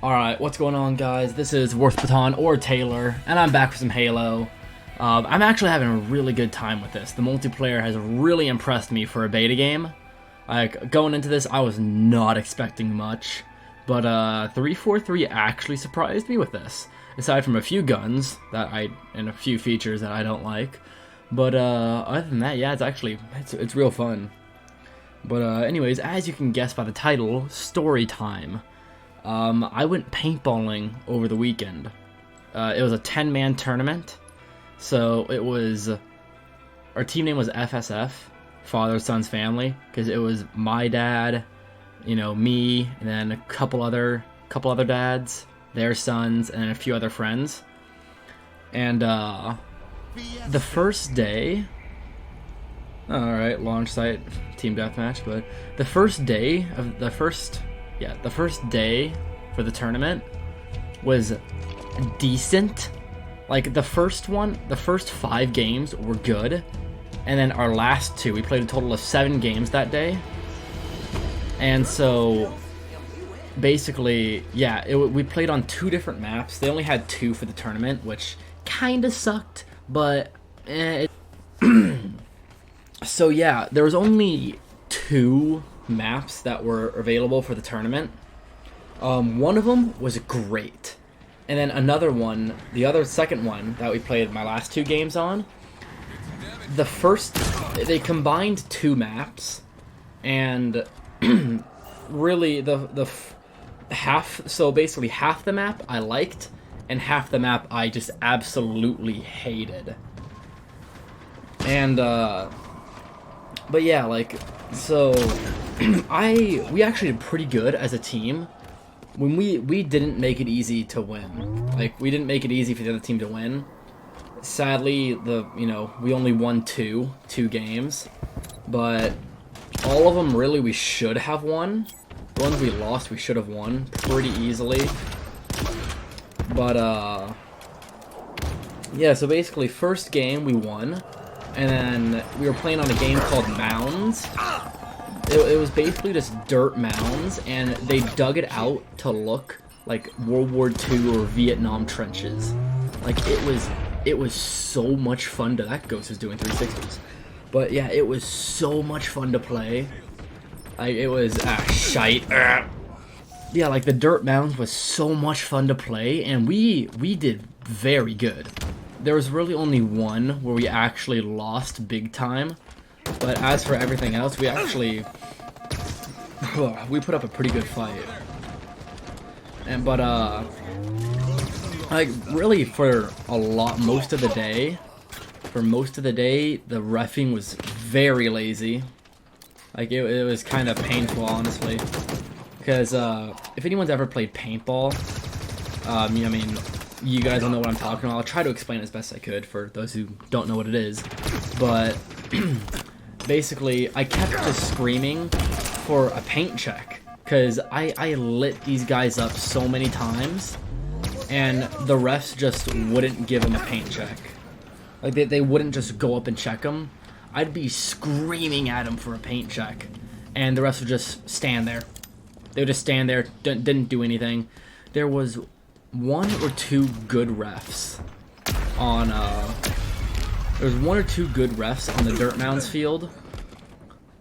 Alright, what's going on, guys? This is Worth Baton or Taylor, and I'm back with some Halo. I'm actually having a really good time with this. The multiplayer has really impressed me for a beta game. Like, going into this, I was not expecting much, but 343 actually surprised me with this. Aside from a few guns and a few features that I don't like, but other than that, yeah, it's real fun. But anyways, as you can guess by the title, story time. I went paintballing over the weekend. It was a 10-man tournament, so it was, our team name was FSF, Father, Sons, Family, because it was my dad, me, and then a couple other dads, their sons, and a few other friends. And the first day, alright, launch site, team deathmatch, but the first day for the tournament was decent. Like, the first 5 games were good, and then our last 2, we played a total of 7 games that day. And so basically, yeah, we played on 2 different maps. They only had 2 for the tournament, which kind of sucked, but so yeah, there was only 2 maps that were available for the tournament. One of them was great, and then another one, the second one that we played my last 2 games on, they combined 2 maps, and really basically half the map I liked, and half the map I just absolutely hated. And but yeah, like, so we actually did pretty good as a team. When we didn't make it easy to win. Like, we didn't make it easy for the other team to win. Sadly, we only won two games, but all of them really we should have won. The ones we lost we should have won pretty easily. But yeah, so basically first game we won, and then we were playing on a game called Mounds. It was basically just dirt mounds, and they dug it out to look like World War II or Vietnam trenches. Like, it was so much fun to, that ghost is doing 360s. But yeah, it was so much fun to play. Like, it was, shite. Yeah, like, the dirt mounds was so much fun to play, and we did very good. There was really only one where we actually lost big time. But as for everything else, we actually we put up a pretty good fight. And like, really for most of the day, the reffing was very lazy. Like, it was kind of painful, honestly, because if anyone's ever played paintball, I mean, you guys will know what I'm talking about. I'll try to explain it as best I could for those who don't know what it is, but basically, I kept just screaming for a paint check, because I lit these guys up so many times, and the refs just wouldn't give them a paint check. Like, they wouldn't just go up and check them. I'd be screaming at them for a paint check, and the refs would just stand there. They would just stand there, didn't do anything. There was 1 or 2 good refs on, There's 1 or 2 good refs on the Dirt Mounds field,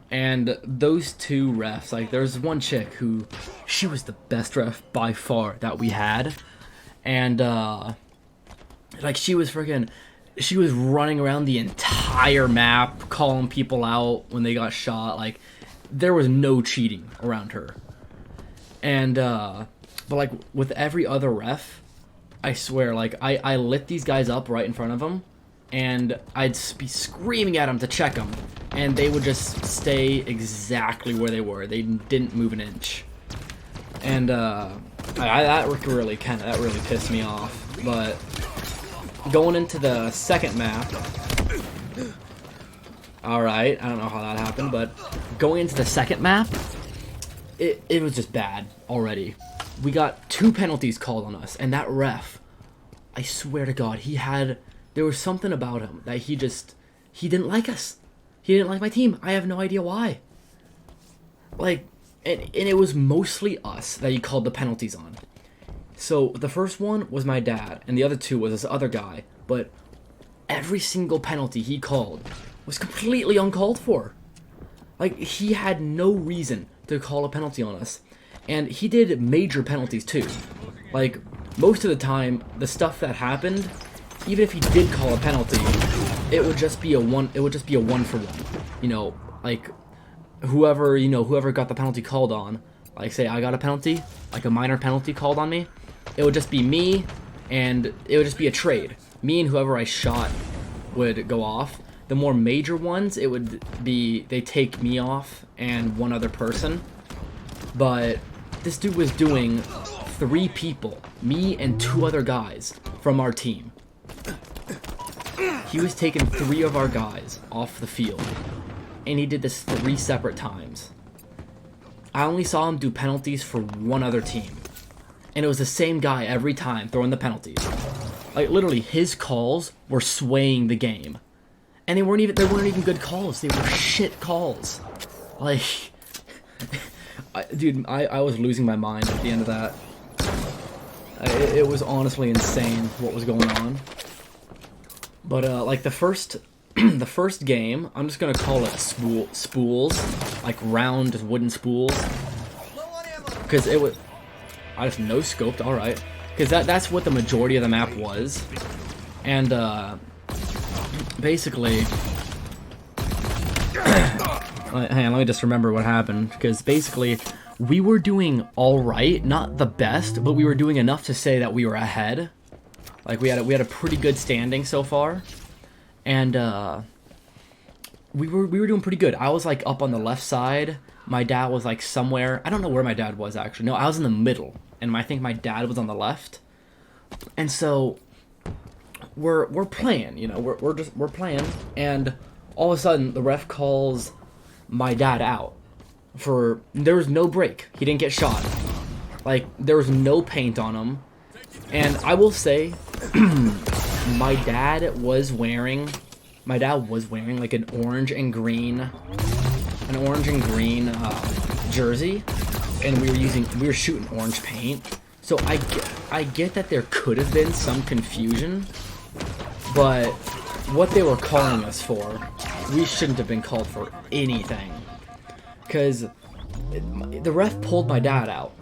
and those 2 refs, like, there's one chick who, she was the best ref by far that we had, and, like, she was running around the entire map, calling people out when they got shot. Like, there was no cheating around her. And, but, like, with every other ref, I swear, like, I lit these guys up right in front of them, and I'd be screaming at them to check them, and they would just stay exactly where they were. They didn't move an inch. And that really pissed me off. But going into the second map, alright, I don't know how that happened, but going into the second map, it was just bad already. We got 2 penalties called on us, and that ref, I swear to God, there was something about him that he didn't like us. He didn't like my team. I have no idea why. Like, and it was mostly us that he called the penalties on. So the first one was my dad, and the other two was this other guy. But every single penalty he called was completely uncalled for. Like, he had no reason to call a penalty on us. And he did major penalties too. Like, most of the time, the stuff that happened, even if he did call a penalty, it would just be a one for one. You know, like, whoever got the penalty called on, like, say I got a penalty, like a minor penalty called on me, it would just be me, and it would just be a trade. Me and whoever I shot would go off. The more major ones, it would be they take me off and one other person. But this dude was doing 3 people, me and 2 other guys from our team. He was taking 3 of our guys off the field, and he did this 3 separate times. I only saw him do penalties for one other team, and it was the same guy every time throwing the penalties. Like, literally, his calls were swaying the game, and they weren't even good calls. They were shit calls. Like, dude, I was losing my mind at the end of that. It was honestly insane what was going on. But like the first game, I'm just gonna call it spools, like round wooden spools, because it was. I just no scoped. All right, because that's what the majority of the map was, and basically. Hang on, let me just remember what happened, because basically we were doing alright, not the best, but we were doing enough to say that we were ahead. Like, we had a pretty good standing so far, and we were doing pretty good. I was like up on the left side, my dad was like somewhere, I don't know where my dad was actually, no, I was in the middle, and I think my dad was on the left, and so we're playing, you know, we're playing, and all of a sudden the ref calls my dad out for, there was no break, he didn't get shot, like, there was no paint on him. And I will say, my dad was wearing like an orange and green jersey, and we were shooting orange paint. So I get that there could have been some confusion, but what they were calling us for, we shouldn't have been called for anything, because the ref pulled my dad out,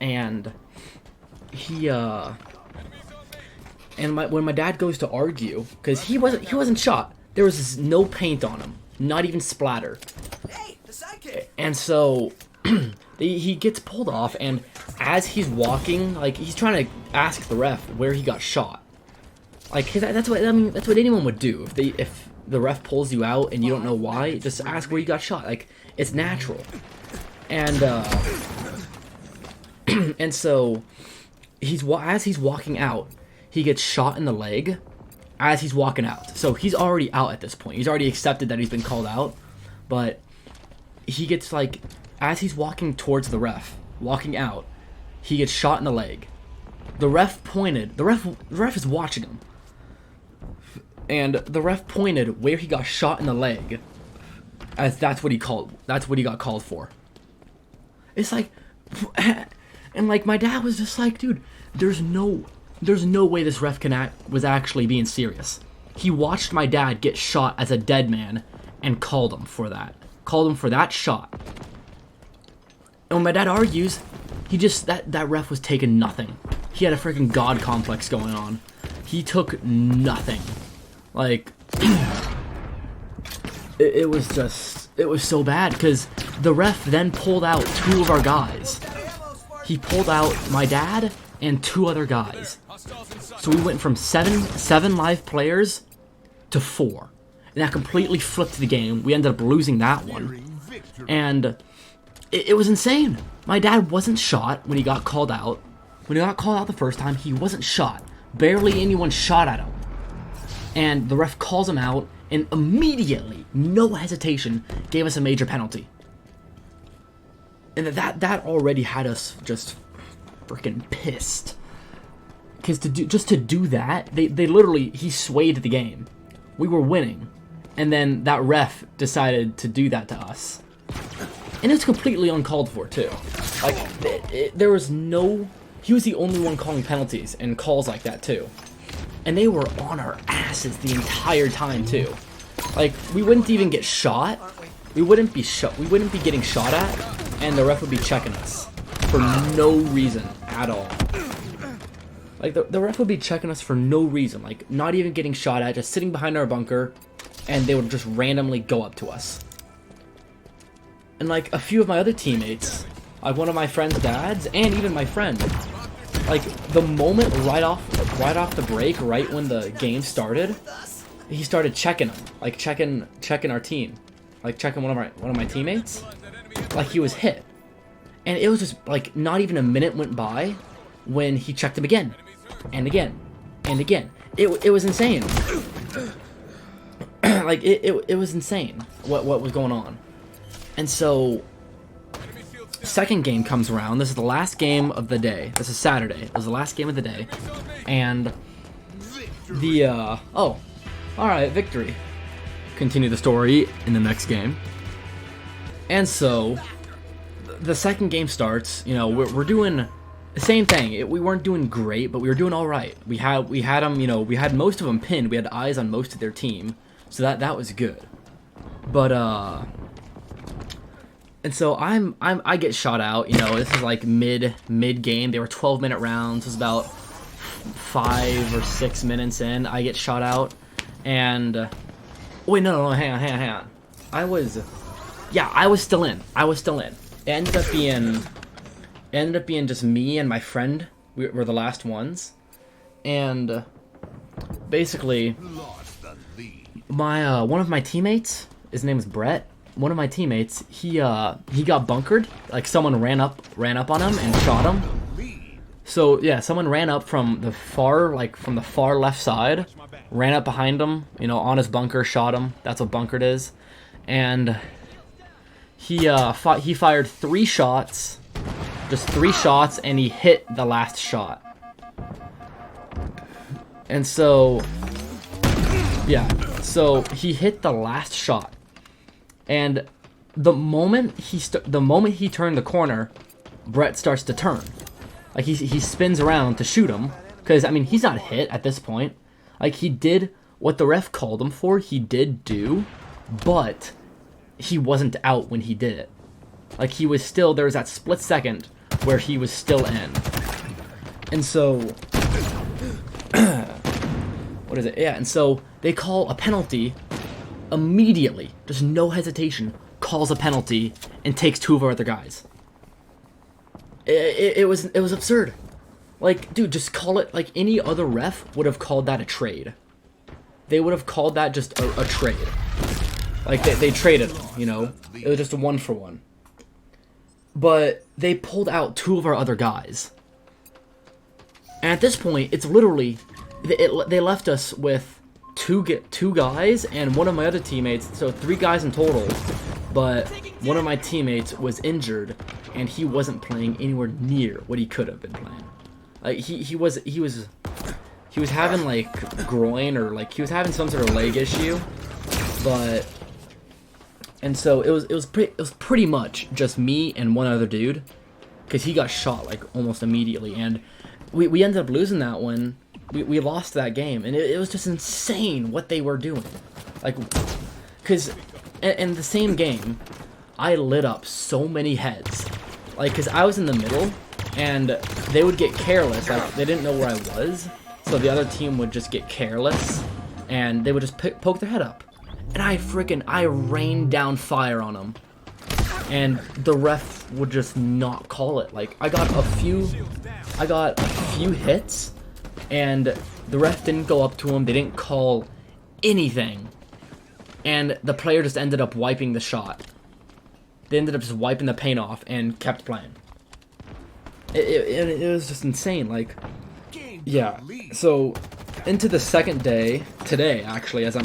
and he when my dad goes to argue, because he wasn't shot, there was no paint on him, not even splatter. Hey, the sidekick. And so he gets pulled off, and as he's walking, like, he's trying to ask the ref where he got shot. Like, 'cause that's what anyone would do if the ref pulls you out and you don't know why. Just ask where you got shot. Like, it's natural. And and so as he's walking out, he gets shot in the leg as he's walking out. So he's already out at this point. He's already accepted that he's been called out. But he gets, like, as he's walking towards the ref, walking out, he gets shot in the leg. The ref is watching him. And the ref pointed where he got shot in the leg, as that's what he got called for. It's like, and like, my dad was just like, dude, there's no way this ref was actually being serious. He watched my dad get shot as a dead man and called him for that shot. And when my dad argues, that ref was taking nothing. He had a freaking god complex going on. He took nothing. Like, it was so bad, because the ref then pulled out 2 of our guys. He pulled out my dad and 2 other guys. So we went from 7 live players to 4. And that completely flipped the game. We ended up losing that one. And it was insane. My dad wasn't shot when he got called out. When he got called out the first time, he wasn't shot. Barely anyone shot at him. And the ref calls him out, and immediately, no hesitation, gave us a major penalty. And that already had us just freaking pissed. Because to do that, they literally, he swayed the game. We were winning. And then that ref decided to do that to us. And it's completely uncalled for, too. Like, there was no he was the only one calling penalties and calls like that too. And they were on our asses the entire time too. Like, we wouldn't even get shot. We wouldn't be getting shot at, and the ref would be checking us for no reason at all. Like, the ref would be checking us for no reason, like, not even getting shot at, just sitting behind our bunker, and they would just randomly go up to us. And, like, a few of my other teammates, like one of my friend's dads, and even my friend, like, the moment right off the break, right when the game started, he started checking them, like, checking our team, like, checking one of my teammates, like he was hit. And it was just, like, not even a minute went by when he checked him again, and again, and again. It was insane. Like, it was insane what was going on. And so, second game comes around. This is the last game of the day. This is Saturday. It was the last game of the day. And the, oh, alright, victory. Continue the story in the next game. And so, the second game starts. You know, we're doing the same thing. We weren't doing great, but we were doing alright. We had them, you know, we had most of them pinned. We had eyes on most of their team. So that was good. But, and so I get shot out, you know, this is like mid game. They were 12-minute rounds. It was about 5 or 6 minutes in. I get shot out, and wait, no, hang on. I was still in. It ended up being just me and my friend. We were the last ones, and basically, my one of my teammates, his name was Brett. One of my teammates, he got bunkered. Like, someone ran up on him and shot him. So yeah, someone ran up from the far left side, ran up behind him, you know, on his bunker, shot him. That's what bunkered is. And he fired 3 shots, just 3 shots, and he hit the last shot. And so, yeah, so he hit the last shot. And the moment he turned the corner, Brett starts to turn. Like, he spins around to shoot him, because I mean, he's not hit at this point. Like, he did what the ref called him for. He did do, but he wasn't out when he did it. Like, he was still, there was that split second where he was still in. And so, what is it? Yeah, and so they call a penalty. Immediately, just no hesitation, calls a penalty and takes 2 of our other guys. It was absurd. Like, dude, just call it, like, any other ref would have called that a trade. They would have called that just a trade. Like, they traded them, you know? It was just a 1-for-1. But they pulled out 2 of our other guys. And at this point, it's literally, they left us with two guys and one of my other teammates, so 3 guys in total, but one of my teammates was injured and he wasn't playing anywhere near what he could have been playing. Like, he was having, like, groin, or like he was having some sort of leg issue, but, and so it was pretty much just me and one other dude, because he got shot like almost immediately, and we ended up losing that one. We lost that game, and it was just insane what they were doing. Like, because in the same game, I lit up so many heads. Like, because I was in the middle, and they would get careless. Like, they didn't know where I was, so the other team would just get careless, and they would just poke their head up. And I rained down fire on them. And the ref would just not call it. Like, I got a few hits, and the ref didn't go up to him. They didn't call anything. And the player just ended up wiping the shot. They ended up just wiping the paint off and kept playing. It was just insane. Like, yeah. So, into the second day, today actually, as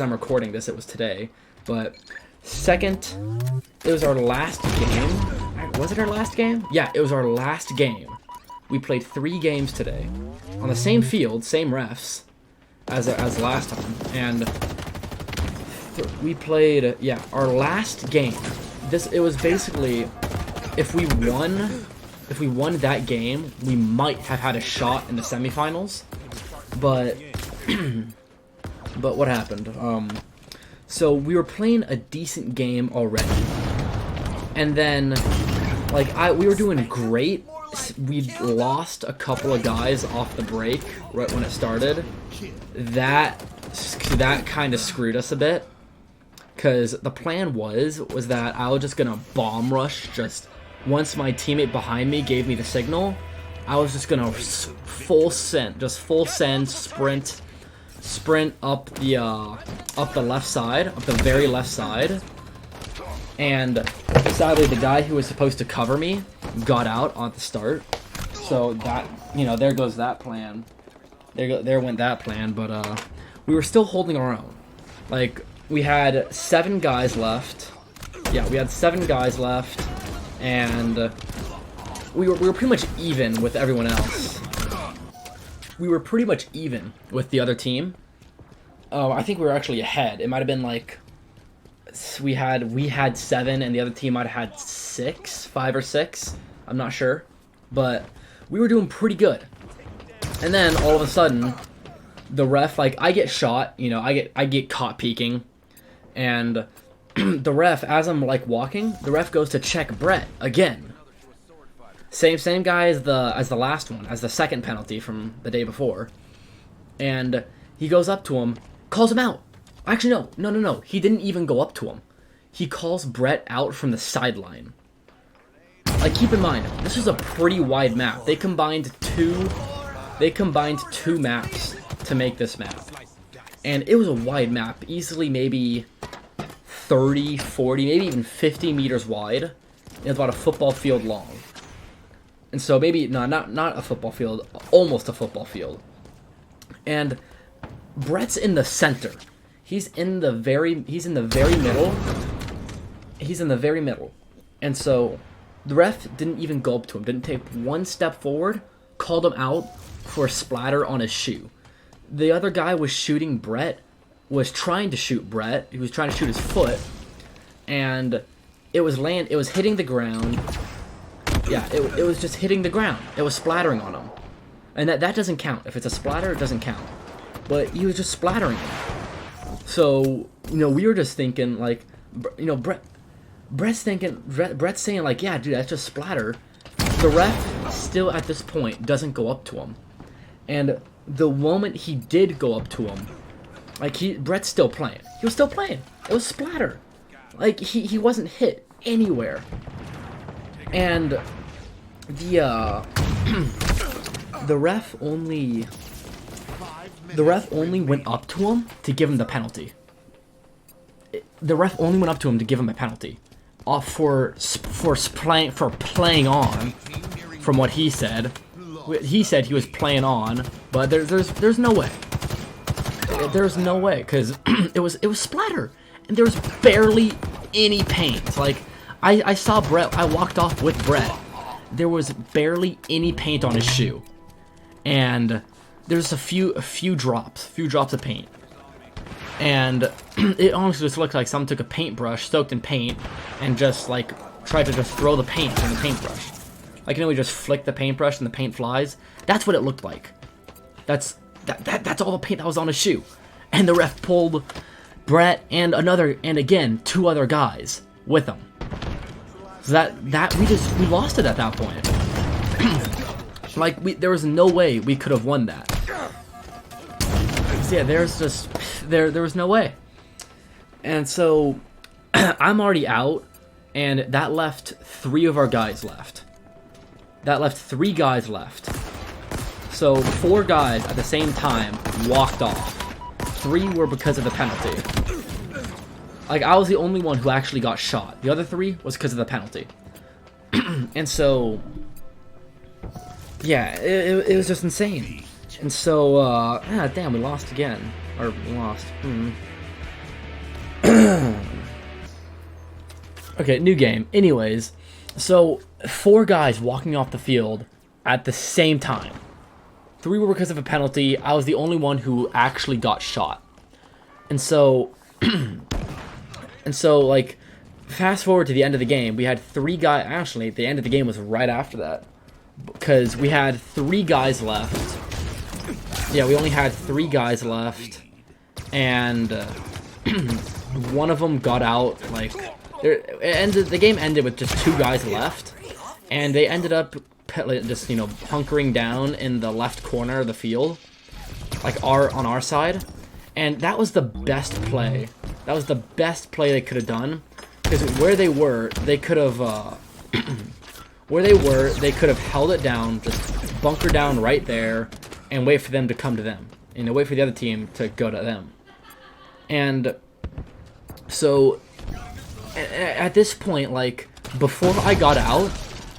I'm recording this, it was today. But it was our last game. Was it our last game? Yeah, it was our last game. We played 3 games today, on the same field, same refs, as last time, and we played, yeah, our last game. It was basically, if we won if we won that game, we might have had a shot in the semifinals. But but what happened? So we were playing a decent game already, and then like we were doing great. We lost a couple of guys off the break right when it started. That kind of screwed us a bit, because the plan was that I was just gonna bomb rush. Just once my teammate behind me gave me the signal, I was just gonna full send sprint up the left side, up the very left side. And sadly, the guy who was supposed to cover me got out at the start. So that, there goes that plan. There went that plan. But we were still holding our own. Like, we had 7 guys left. Yeah, we had 7 guys left, and we were pretty much even with everyone else. We were pretty much even with the other team. I think we were actually ahead. It might have been like we had 7 and the other team might have had 5 or 6. I'm not sure, but we were doing pretty good. And then all of a sudden, the ref, like, I get shot. I get caught peeking, and the ref, as I'm like walking, the ref goes to check Brett again. Same guy as the last one, as the second penalty from the day before. And he goes up to him, calls him out. Actually, no. He didn't even go up to him. He calls Brett out from the sideline. Like, keep in mind, this was a pretty wide map. They combined two maps to make this map. And it was a wide map, easily maybe 30, 40, maybe even 50 meters wide. It was about a football field long. And so maybe, no, not a football field, almost a football field. And Brett's in the center. He's in the very middle. He's in the very middle. And so the ref didn't even go up to him, didn't take one step forward, called him out for a splatter on his shoe. The other guy was shooting Brett, was trying to shoot Brett. He was trying to shoot his foot, and it was hitting the ground. Yeah, it was just hitting the ground. It was splattering on him. And that doesn't count. If it's a splatter, it doesn't count. But he was just splattering him. So, we were just thinking, like, Brett's saying, like, yeah, dude, that's just splatter. The ref still, at this point, doesn't go up to him. And the moment he did go up to him, like, Brett's still playing. He was still playing. It was splatter. Like, he wasn't hit anywhere. And the ref only went up to him to give him the penalty. The ref only went up to him to give him a penalty, for playing on. From what he said, he was playing on, but there's no way. There's no way, because it was splatter, and there was barely any paint. Like, I saw Brett. I walked off with Brett. There was barely any paint on his shoe, and there's a few drops of paint, and it honestly just looked like someone took a paintbrush soaked in paint and just like tried to just throw the paint in the paintbrush. Like, we just flick the paintbrush and the paint flies. That's what it looked like. That's all the paint that was on his shoe, and the ref pulled Brett and again 2 other guys with him. So that we lost it at that point. Like, there was no way we could have won that. So yeah, there was no way. And so I'm already out, and that left 3 of our guys left. That left 3 guys left. So 4 guys at the same time walked off. 3 were because of the penalty. Like, I was the only one who actually got shot. The other 3 was because of the penalty. And so, yeah, it was just insane. And so, damn, we lost again. Or, we lost. Okay, new game. Anyways, so 4 guys walking off the field at the same time. 3 were because of a penalty. I was the only one who actually got shot. And so... And so, like, fast forward to the end of the game, we had 3 guys. Actually, the end of the game was right after that. because we had 3 guys left. Yeah, we only had 3 guys left, and one of them got out. Like, the game ended with just 2 guys left, and they ended up just, you know, hunkering down in the left corner of the field, like on our side, and that was the best play. That was the best play they could have done, because where they were, they could have they could have held it down, just bunker down right there, and wait for them to come to them, and wait for the other team to go to them. And so at this point, like, before I got out,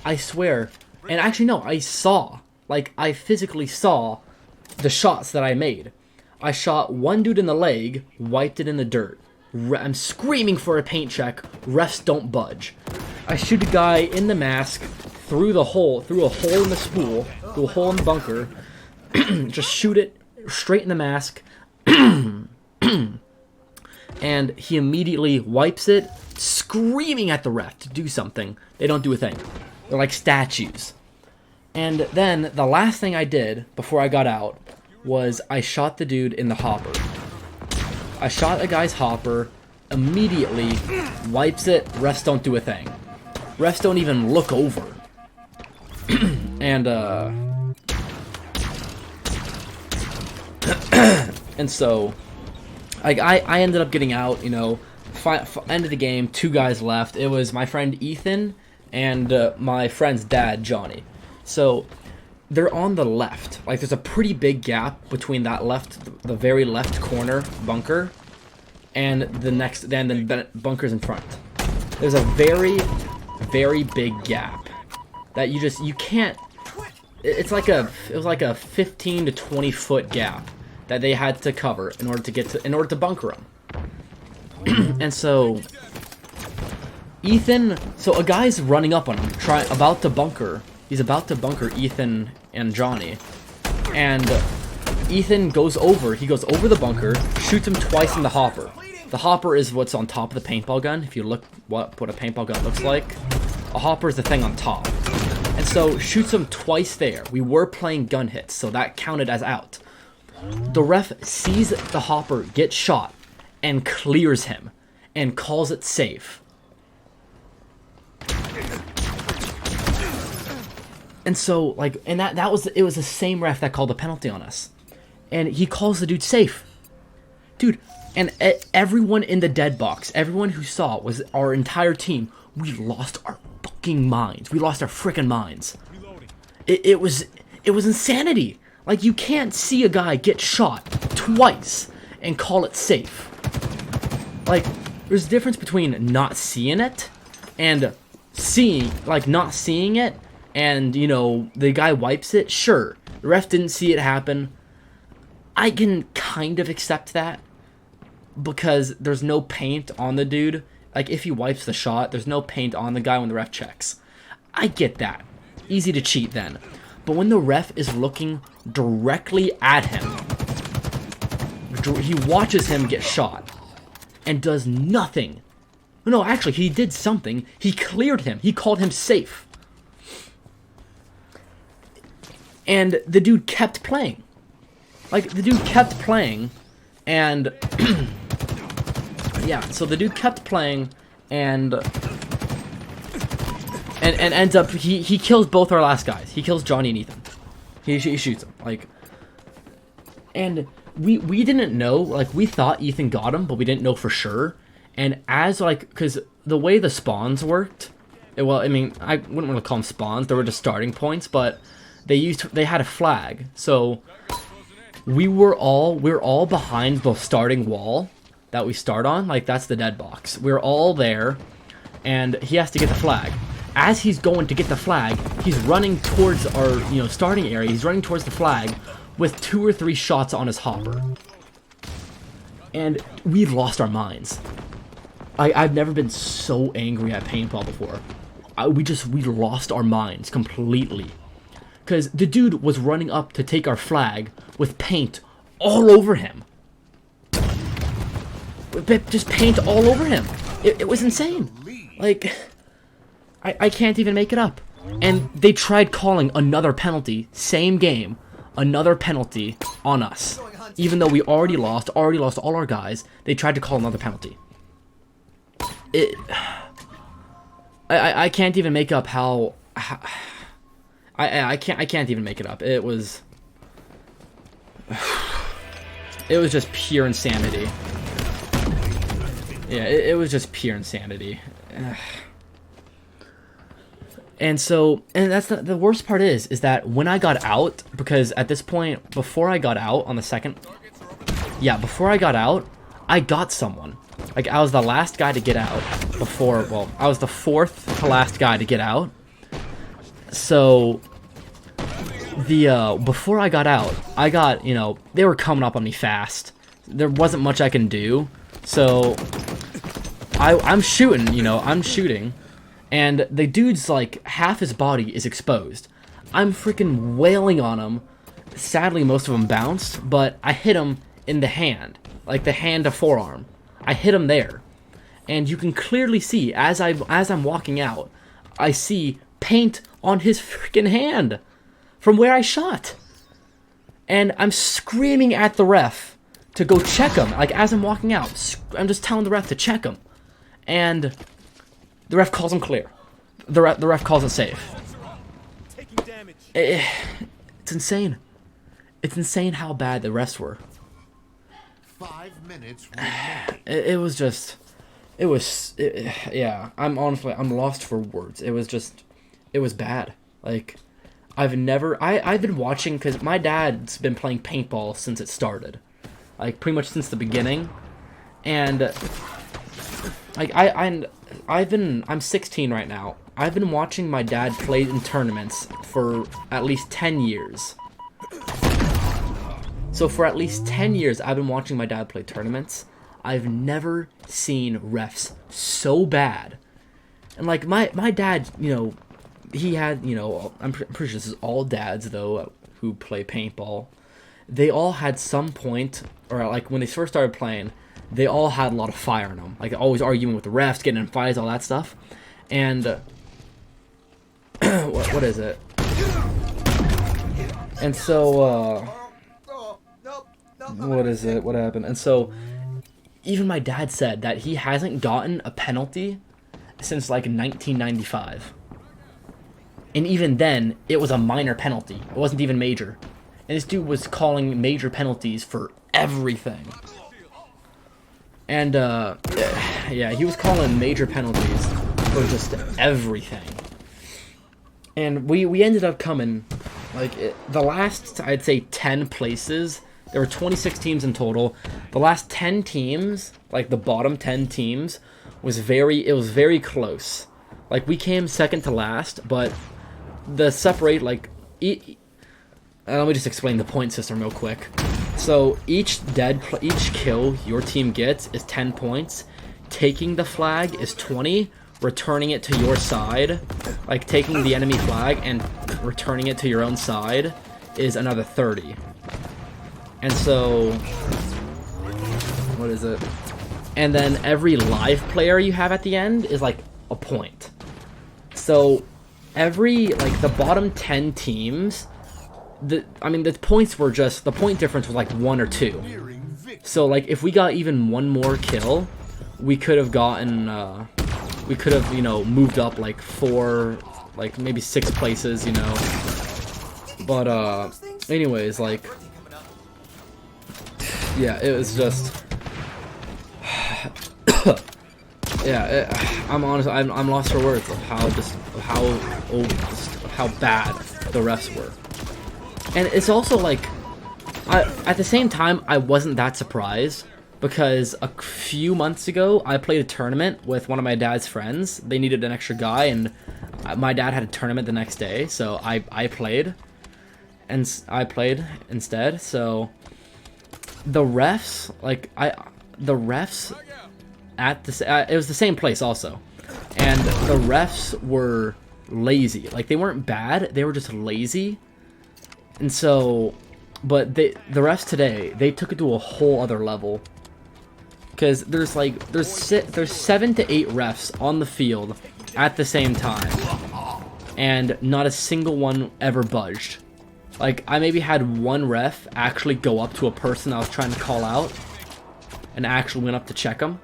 I swear, and actually no, I physically saw the shots that I made. I shot one dude in the leg, wiped it in the dirt. I'm screaming for a paint check, refs don't budge. I shoot a guy in the mask, through a hole in the spool, through a hole in the bunker, just shoot it straight in the mask, and he immediately wipes it, screaming at the ref to do something. They don't do a thing. They're like statues. And then the last thing I did before I got out was I shot the dude in the hopper. I shot a guy's hopper, immediately wipes it, refs don't do a thing. Refs don't even look over. And and so I ended up getting out, you know, end of the game, 2 guys left. It was my friend Ethan and my friend's dad, Johnny. So they're on the left. Like, there's a pretty big gap between that the very left corner bunker, and the bunkers in front. There's a very, very big gap that you can't. It was like a 15 to 20 foot gap that they had to cover in order to bunker them. And so a guy's running up on him, about to bunker. He's about to bunker Ethan and Johnny, and Ethan goes over. He goes over the bunker, shoots him twice in the hopper. The hopper is what's on top of the paintball gun. If you look what a paintball gun looks like, a hopper is the thing on top. And so shoots him twice there. We were playing gun hits, so that counted as out. The ref sees the hopper get shot and clears him and calls it safe. And so, like, and it was the same ref that called the penalty on us. And he calls the dude safe. Dude, and everyone in the dead box, everyone who saw it, was our entire team. We lost our fucking minds. We lost our freaking minds. It was insanity. Like, you can't see a guy get shot twice and call it safe. Like, there's a difference between not seeing it and not seeing it, and, you know, the guy wipes it. Sure, the ref didn't see it happen. I can kind of accept that, because there's no paint on the dude. Like, if he wipes the shot, there's no paint on the guy when the ref checks. I get that. Easy to cheat then. But when the ref is looking directly at him, he watches him get shot and does nothing. No, actually, he did something. He cleared him. He called him safe. And the dude kept playing. Like, the dude kept playing, and yeah, so the dude kept playing, and ends up, he kills both our last guys. He kills Johnny and Ethan. He shoots them, like, and we didn't know, like, we thought Ethan got him, but we didn't know for sure. And as, like, because the way the spawns worked, well, I mean, I wouldn't want to call them spawns, they were just starting points, but they had a flag, so we're all behind the starting wall that we start on. Like, that's the dead box. We're all there, and he has to get the flag. As he's going to get the flag, he's running towards our, you know, starting area. He's running towards the flag with 2 or 3 shots on his hopper. And we've lost our minds. I've never been so angry at paintball before. We lost our minds completely. Because the dude was running up to take our flag with paint all over him. Just paint all over him. It was insane. Like, I can't even make it up. And they tried calling another penalty, same game, another penalty on us. Even though we already lost all our guys, they tried to call another penalty. I can't even make up how I can't even make it up. It was just pure insanity. Yeah, it was just pure insanity. And that's the worst part is that when I got out, because at this point, before I got out on the second, before I got out, I got someone. Like, I was the last guy to get out before, well, I was the fourth to last guy to get out. So, before I got out, I got, you know, they were coming up on me fast. There wasn't much I can do. So, I'm shooting, you know, and the dude's, like, half his body is exposed. I'm freaking wailing on him. Sadly, most of them bounced, but I hit him in the hand. Like, the hand to forearm. I hit him there. And you can clearly see, as I'm walking out, I see paint on his freaking hand from where I shot. And I'm screaming at the ref to go check him. Like, as I'm walking out, I'm just telling the ref to check him. And the ref calls him clear. The ref calls it safe. It's insane. It's insane how bad the refs were. 5 minutes. It was yeah. I'm lost for words. It was bad. Like, I've been watching, because my dad's been playing paintball since it started, like pretty much since the beginning, and like I'm 16 right now. I've been watching my dad play in tournaments for at least 10 years. So for at least 10 years, I've been watching my dad play tournaments. I've never seen refs so bad. And like my dad, you know, he had, you know, I'm pretty sure this is all dads though who play paintball. They all had some point, or like when they first started playing, they all had a lot of fire in them. Like always arguing with the refs, getting in fights, all that stuff. And what is it? And so what is it? What happened? And so even my dad said that he hasn't gotten a penalty since like 1995. And even then, it was a minor penalty. It wasn't even major. And this dude was calling major penalties for everything. And, yeah, he was calling major penalties for just everything. And we ended up coming, like, the last, I'd say, 10 places. There were 26 teams in total. The last 10 teams, like the bottom 10 teams, it was very close. Like, we came second to last, but the separate, like, let me just explain the point system real quick. So each kill your team gets is 10 points. Taking the flag is 20. Returning it to your side, like taking the enemy flag and returning it to your own side, is another 30. And so, what is it? And then every live player you have at the end is like a point. So every, like, the bottom 10 teams, the points were just, the point difference was like 1 or 2. So like if we got even one more kill, we could have gotten, you know, moved up like 4, like maybe 6 places, you know. But anyways, like, yeah, it was just yeah, I'm lost for words of how bad the refs were. And it's also like, at the same time, I wasn't that surprised, because a few months ago, I played a tournament with one of my dad's friends. They needed an extra guy, and my dad had a tournament the next day, so I played instead. So the refs, like, at the it was the same place also, and the refs were lazy. Like, they weren't bad, they were just lazy. And so, but the refs today, they took it to a whole other level, because there's 7 to 8 refs on the field at the same time, and not a single one ever budged. Like, I maybe had one ref actually go up to a person I was trying to call out and actually went up to check them.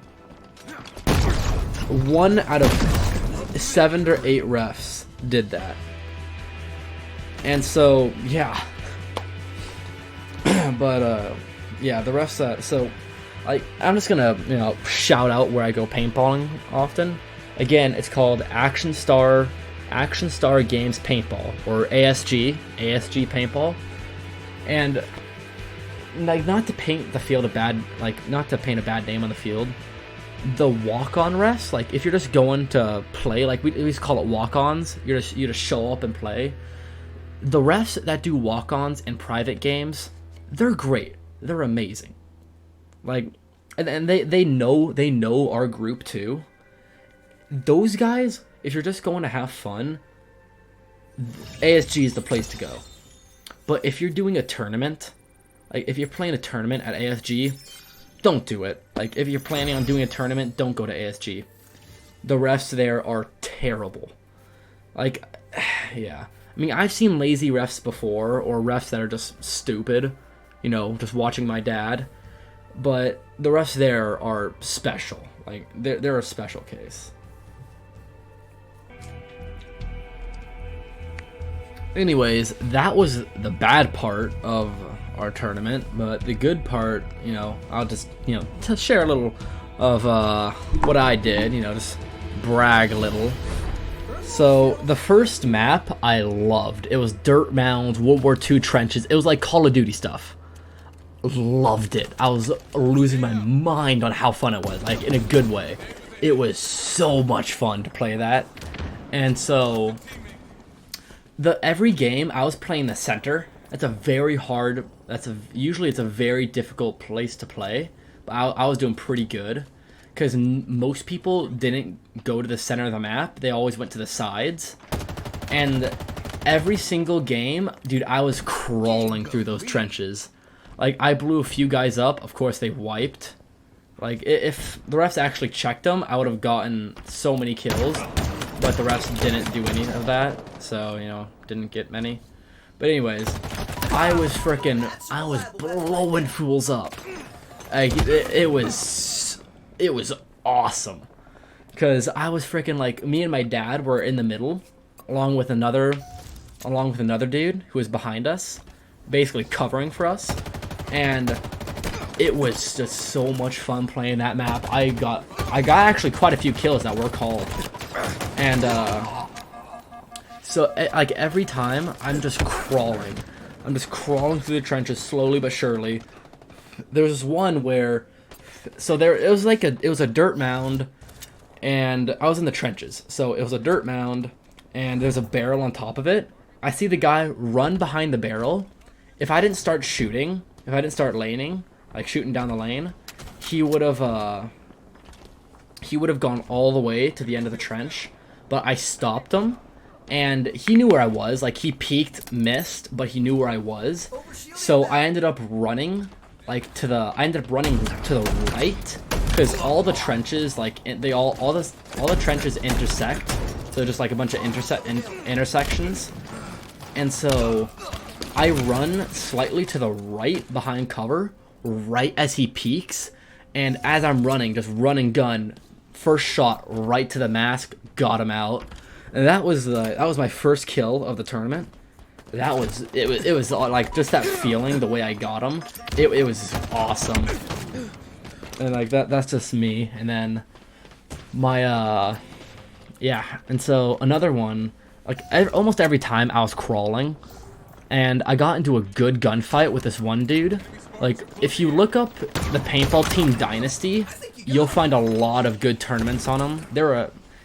1 out of 7 or 8 refs did that. And so, yeah. But, yeah, the refs, so, like, I'm just gonna, you know, shout out where I go paintballing often. Again, it's called Action Star Games Paintball, or ASG Paintball. And, like, not to paint the field a bad, like, not to paint a bad name on the field, the walk-on refs, like, if you're just going to play, like, we used to call it walk-ons, you just show up and play. The refs that do walk-ons in private games, they're great. They're amazing. Like, and they know our group too. Those guys, if you're just going to have fun, ASG is the place to go. But if you're doing a tournament, like if you're playing a tournament at ASG, don't do it. Like, if you're planning on doing a tournament, don't go to ASG. The refs there are terrible. Like, yeah. I mean, I've seen lazy refs before, or refs that are just stupid, you know, just watching my dad. But the refs there are special. Like, they're a special case. Anyways, that was the bad part of our tournament, but the good part, you know, I'll just, you know, to share a little of what I did, you know, just brag a little. So the first map I loved. It was dirt mounds, World War II trenches. It was like Call of Duty stuff. Loved it. I was losing my mind on how fun it was, like in a good way. It was so much fun to play that. And so every game I was playing the center. That's a very hard, usually it's a very difficult place to play, but I was doing pretty good because most people didn't go to the center of the map. They always went to the sides. And every single game, dude, I was crawling through those trenches. Like, I blew a few guys up. Of course, they wiped. Like, if the refs actually checked them, I would have gotten so many kills. But the refs didn't do any of that. So, you know, didn't get many. But anyways, I was blowing fools up. Like, it was awesome. Because I was freaking, like, me and my dad were in the middle. Along with another dude who was behind us. Basically covering for us. And it was just so much fun playing that map. I got actually quite a few kills that were called. And so like every time I'm just crawling through the trenches slowly but surely. There was one where, so it was a dirt mound, and I was in the trenches. So it was a dirt mound, and there's a barrel on top of it. I see the guy run behind the barrel. If I didn't start shooting, if I didn't start laning, like shooting down the lane, he would have gone all the way to the end of the trench. But I stopped him, and he knew where I was. Like, he peeked, missed, but he knew where I was. So I ended up running, like, to the right, because all the trenches, like, all the trenches intersect. So just like a bunch of intersections. And so I run slightly to the right behind cover, right as he peeks, and as I'm running, just run and gun, first shot right to the mask, got him out. And that was my first kill of the tournament. It was like just that feeling, the way I got him. It was awesome. And like that's just me. And then my yeah, and so another one, like almost every time I was crawling, and I got into a good gunfight with this one dude. Like, if you look up the Paintball Team Dynasty, you'll find a lot of good tournaments on them.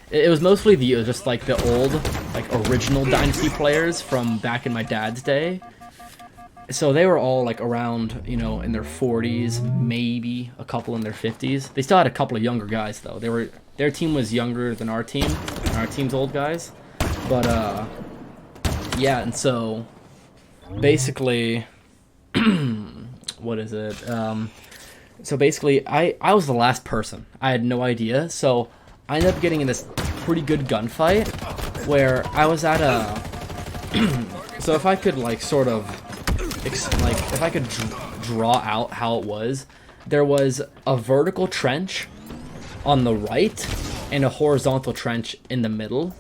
It was mostly just like the old, like, original Dynasty players from back in my dad's day. So they were all like around, you know, in their 40s, maybe a couple in their 50s. They still had a couple of younger guys though. Their team was younger than our team, and our team's old guys. But yeah, and so basically, what is it? So basically, I was the last person. I had no idea, so I ended up getting in this pretty good gunfight, where I was at a. So if I could like sort of, like if I could draw out how it was, there was a vertical trench on the right and a horizontal trench in the middle.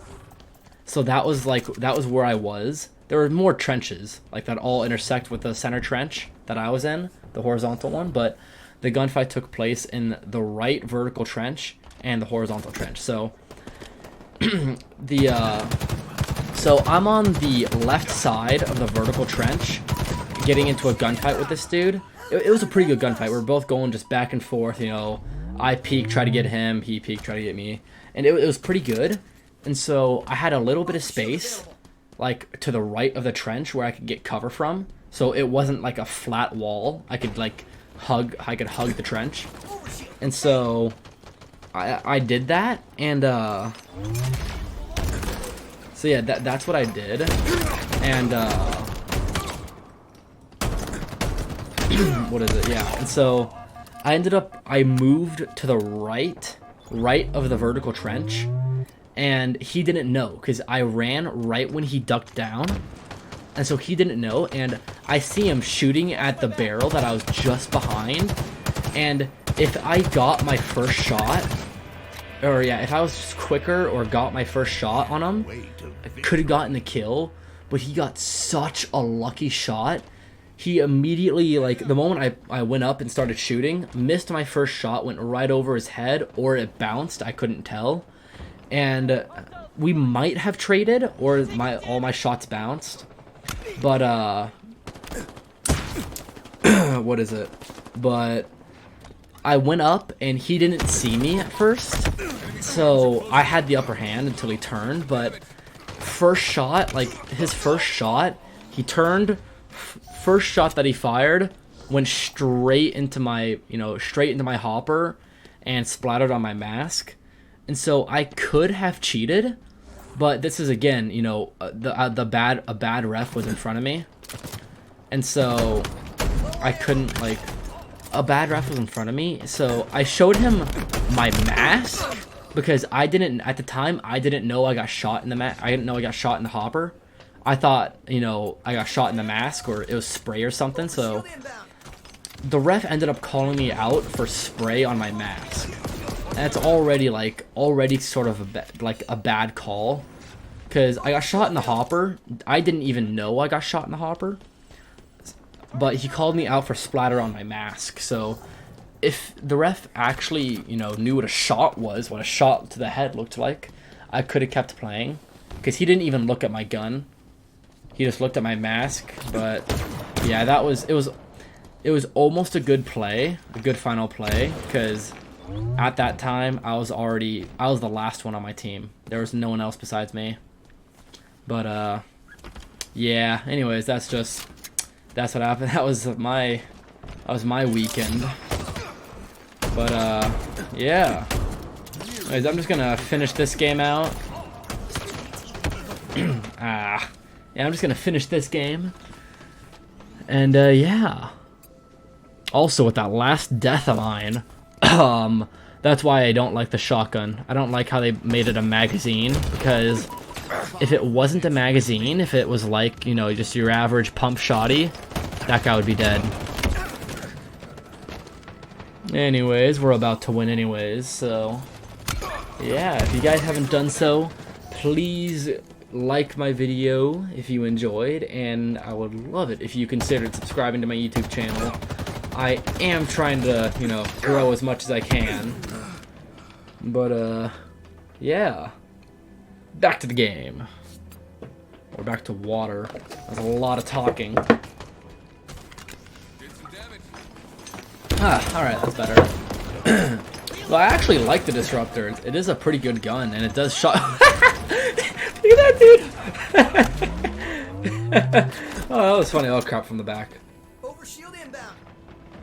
So that was where I was. There were more trenches like that all intersect with the center trench that I was in, the horizontal one, but the gunfight took place in the right vertical trench and the horizontal trench. So so I'm on the left side of the vertical trench getting into a gunfight with this dude. It was a pretty good gunfight. We were both going just back and forth, you know. I peeked, try to get him, he peeked, try to get me, and it was pretty good. And so I had a little bit of space like to the right of the trench where I could get cover from, so it wasn't like a flat wall. I could hug the trench. And so I did that, and so yeah, that's what I did. And what is it? Yeah. And so I moved to the right of the vertical trench, and he didn't know because I ran right when he ducked down, and so he didn't know. And I see him shooting at the barrel that I was just behind, and if I got my first shot, or yeah, if I was just quicker or got my first shot on him, I could have gotten the kill. But he got such a lucky shot. He immediately, like, the moment I went up and started shooting, missed my first shot, went right over his head, or it bounced, I couldn't tell. And we might have traded, or all my shots bounced. But, what is it? But I went up, and he didn't see me at first. So I had the upper hand until he turned, but first shot, like, his first shot, he turned. First shot that he fired went straight into my, straight into my hopper and splattered on my mask. And so I could have cheated, but this is again, a bad ref was in front of me. And so I couldn't, a bad ref was in front of me. So I showed him my mask because at the time I didn't know I got shot in the I didn't know I got shot in the hopper. I thought, I got shot in the mask or it was spray or something, so the ref ended up calling me out for spray on my mask. And that's already sort of a bad call, because I got shot in the hopper. I didn't even know I got shot in the hopper, but he called me out for splatter on my mask. So if the ref actually, knew what a shot was, what a shot to the head looked like, I could have kept playing, because he didn't even look at my gun. He just looked at my mask. But yeah, it was almost a good play, a good final play, because at that time I was the last one on my team. There was no one else besides me. But yeah, anyways, that's what happened. That was my weekend. But yeah. Anyways, I'm just gonna finish this game out. Yeah, I'm just gonna finish this game. And yeah. Also, with that last death of mine, that's why I don't like the shotgun. I don't like how they made it a magazine, because if it wasn't a magazine, if it was just your average pump shotty, that guy would be dead. Anyways, we're about to win anyways, so yeah, if you guys haven't done so, please like my video if you enjoyed, and I would love it if you considered subscribing to my YouTube channel. I am trying to, grow as much as I can. But, yeah. Back to the game. Or back to water. That's a lot of talking. Alright, that's better. Well, I actually like the Disruptor. It is a pretty good gun, and it does shot... Look at that, dude! Oh, that was funny. Oh, crap, from the back.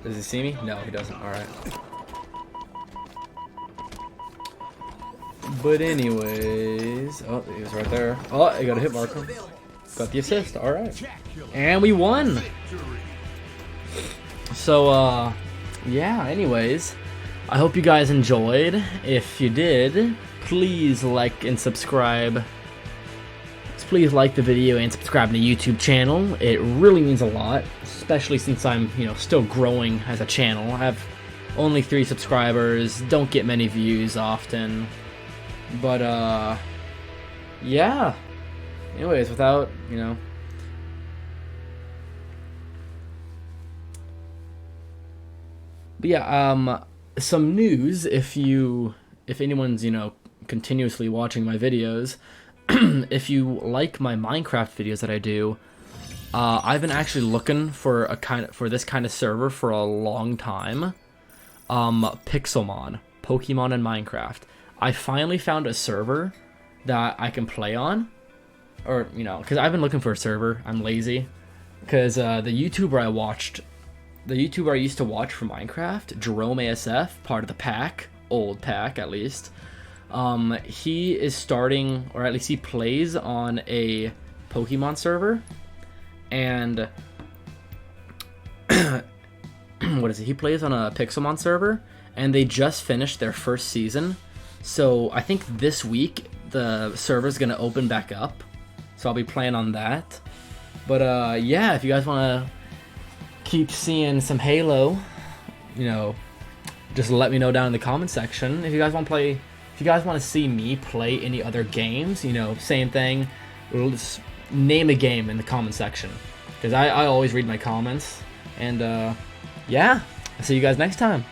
Does he see me? No, he doesn't. Alright. But anyways... Oh, he was right there. Oh, I got a hit marker. Got the assist. Alright. And we won! So, yeah, anyways. I hope you guys enjoyed. If you did, please like and subscribe. please like the video and subscribe to the YouTube channel. It really means a lot, especially since I'm, still growing as a channel. I have only 3 subscribers, don't get many views often. But, yeah. Anyways, without, But yeah, some news if anyone's, continuously watching my videos, if you like my Minecraft videos that I do, I've been actually looking for this kind of server for a long time. Pixelmon, Pokemon and Minecraft. I finally found a server that I can play on, or because I've been looking for a server. I'm lazy, because the YouTuber I used to watch for Minecraft, Jerome ASF, part of the pack, old pack at least. He is starting, or at least he plays on a Pokemon server, and what is it? He plays on a Pixelmon server, and they just finished their first season. So I think this week the server's gonna open back up, so I'll be playing on that. But yeah, if you guys want to keep seeing some Halo, just let me know down in the comment section. If you guys want to see me play any other games, same thing. Just name a game in the comment section, because I always read my comments. And yeah, I'll see you guys next time.